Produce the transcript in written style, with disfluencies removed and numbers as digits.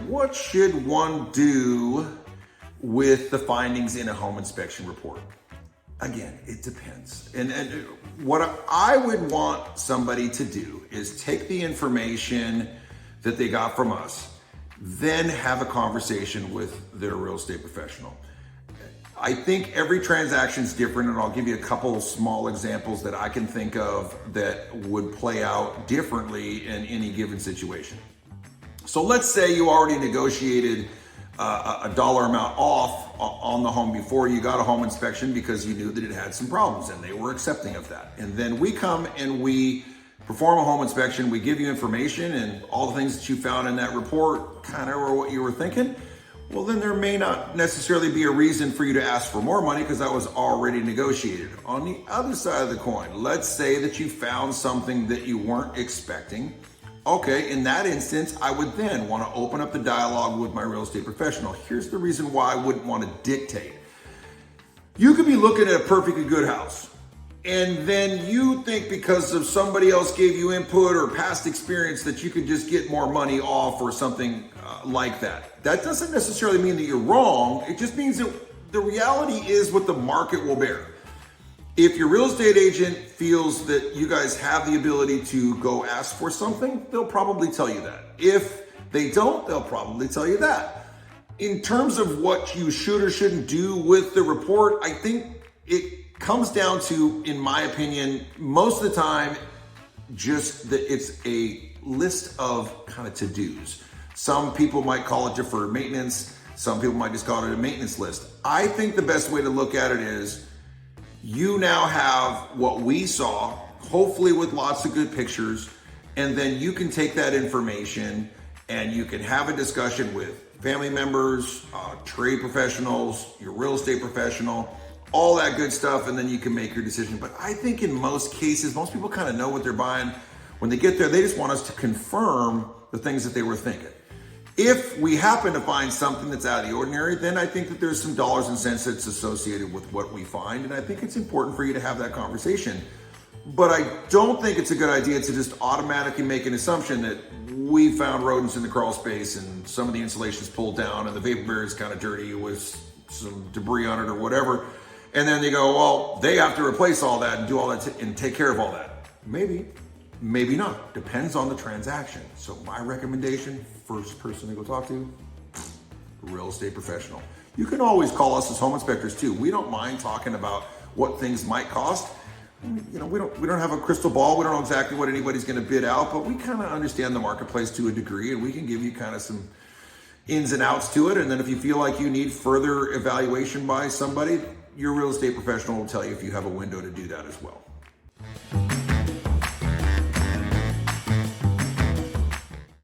what should one do with the findings in a home inspection report? Again, it depends. And what I would want somebody to do is take the information that they got from us, then have a conversation with their real estate professional. I think every transaction is different, and I'll give you a couple small examples that I can think of that would play out differently in any given situation. So let's say you already negotiated a dollar amount off on the home before you got a home inspection because you knew that it had some problems and they were accepting of that. And then we come and we perform a home inspection, we give you information and all the things that you found in that report kind of were what you were thinking. Well, then there may not necessarily be a reason for you to ask for more money because that was already negotiated. On the other side of the coin, let's say that you found something that you weren't expecting. Okay, in that instance, I would then want to open up the dialogue with my real estate professional. Here's the reason why I wouldn't want to dictate. You could be looking at a perfectly good house, and then you think because of somebody else gave you input or past experience that you could just get more money off or something like that. That doesn't necessarily mean that you're wrong. It just means that the reality is what the market will bear. If your real estate agent feels that you guys have the ability to go ask for something, they'll probably tell you that. If they don't, they'll probably tell you that. In terms of what you should or shouldn't do with the report, I think it comes down to, in my opinion, most of the time, just that it's a list of kind of to-dos. Some people might call it deferred maintenance. Some people might just call it a maintenance list. I think the best way to look at it is you now have what we saw, hopefully with lots of good pictures, and then you can take that information and you can have a discussion with family members, trade professionals, your real estate professional, all that good stuff, and then you can make your decision. But I think in most cases, most people kind of know what they're buying. When they get there, they just want us to confirm the things that they were thinking. If we happen to find something that's out of the ordinary, then I think that there's some dollars and cents that's associated with what we find. And I think it's important for you to have that conversation. But I don't think it's a good idea to just automatically make an assumption that we found rodents in the crawl space and some of the insulation's pulled down and the vapor barrier is kind of dirty with some debris on it or whatever. And then they go, well, they have to replace all that and do all that and take care of all that. Maybe. Maybe not. Depends on the transaction. So my recommendation, first person to go talk to, real estate professional. You can always call us as home inspectors too. We don't mind talking about what things might cost. You know, we don't have a crystal ball. We don't know exactly what anybody's going to bid out, but we kind of understand the marketplace to a degree, and we can give you kind of some ins and outs to it. And then if you feel like you need further evaluation by somebody, your real estate professional will tell you if you have a window to do that as well.